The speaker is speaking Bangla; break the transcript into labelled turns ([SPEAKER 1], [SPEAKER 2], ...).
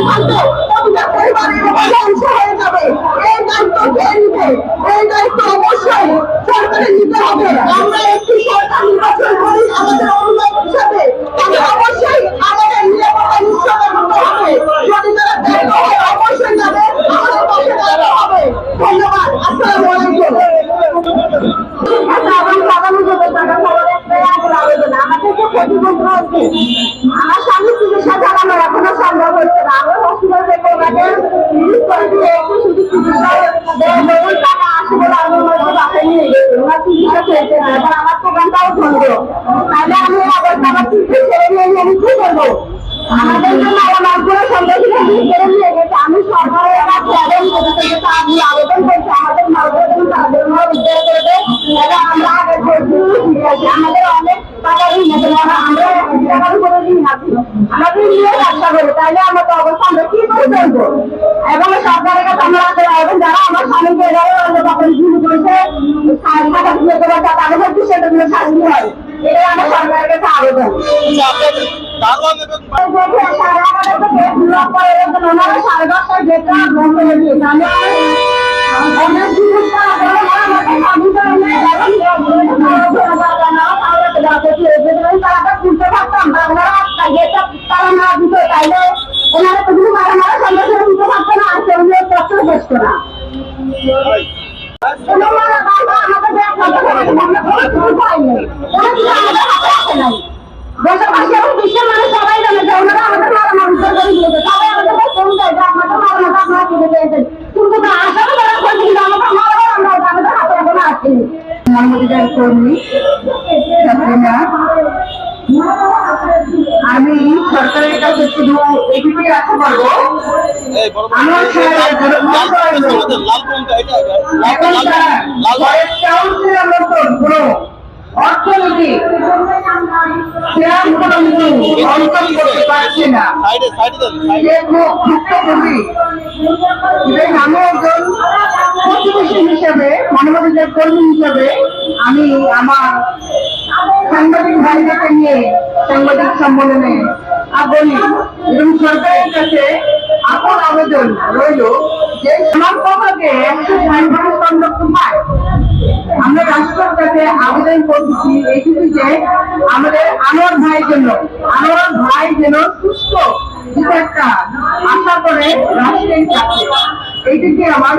[SPEAKER 1] থাকবে প্রতিটা পরিবারের ধ্বংস হয়ে যাবে। এই দায়িত্ব কে নিবে? এই দায়িত্ব অবশ্যই সরকারের নিতে হবে। আমরা একটি সরকার নির্বাচন করি আমাদের অনুদান হিসাবে, তবে অবশ্যই আমাদের নিরাপত্তা নিশ্চিত করতে হবে। যদি তারা ব্যর্থ হয় অবশ্যই যাবে আমাদের পাশে দাঁড়াতে হবে। ধন্যবাদ। আসসালামু আলাইকুম। আমার স্বামী চিকিৎসা চালানোর এখনো সম্ভব হচ্ছে না। আমরা হসপিটাল থেকে ওনাকে রিলিজ করে দিয়ে একটু শুধু চিকিৎসা টাকা আসে বলে আমি ওনাকে বাসায় নিয়ে গেছি। ওনার চিকিৎসা চলছে না, এবার আমার দোকানটাও বন্ধ। তাহলে আমি অবস্থা আমার চিকিৎসা ছেড়ে নিয়ে আমি কি করবো? আমাদের জন্য মালগুলো সন্দেহীরা ছেড়ে নিয়ে গেছে। আমি সরকারের কাছে আমি আবেদন করছি আমাদের মালগুলো যেন তাদের উদ্ধার করবে এবং আমরা আগের আমাদের অনেক টাকা ঋণ আছে, আমরা টাকার উপরে ঋণ আছি, আমাদের নিয়ে ব্যবসা করি, তাইলে আমাদের অবস্থা আমরা কি করে চলবো? এবং সরকারের কাছে আমরা এবং যারা আমার স্বামীকে তখন শুরু করেছে তাদের হচ্ছে সেটা দিয়ে শাস্তি হয়, এটাই আমার সরকারের কাছে আবেদন। ওনারা 10:30টায় গেটটা বন্ধ হয়ে দিয়েছে। আমি অনেক খুলতে পারতাম তারা না দিত, তাইলে ওনারা তো কিছু মারা মারা সন্দেহ দিতে পারতো না, আর কেউ কষ্ট বসতো না। দেশবাসী এবং বিশ্বের মানুষ সবাই জানে যে ওনারা আমাদের মারামারি উদ্ধার করে দিয়েছে, সবাই আমাদের ফোন দেয় যে আমাদের মারামারি আপনারা কেটে দিয়েছেন, কিন্তু আসলে তারা বলছে কিন্তু আমাদের মারামারি আমরা আমাদের হাতে এখনো আসেনি। কর্মী আমি সরকারের কাছে শুধু এটুকুই আশা করবো, অর্থনীতি করতে পারছে না, আমি একজন প্রতিবেশী হিসেবে মানবাধিকার কর্মী হিসেবে আমি আমার সাংবাদিক ভাইদেরকে নিয়ে সাংবাদিক সম্মেলনে বলি এবং সরকারের কাছে আপন আবেদন রইল যে আমার পক্ষে 160 সংরক্ষণ পায়। আমরা রাষ্ট্রের কাছে আবেদন করতেছি এইটুকু যে আমাদের আনোয়ার ভাই যেন সুস্থ কিছু একটা আশা করে রাষ্ট্রের কাছে, এইটুকুই আমার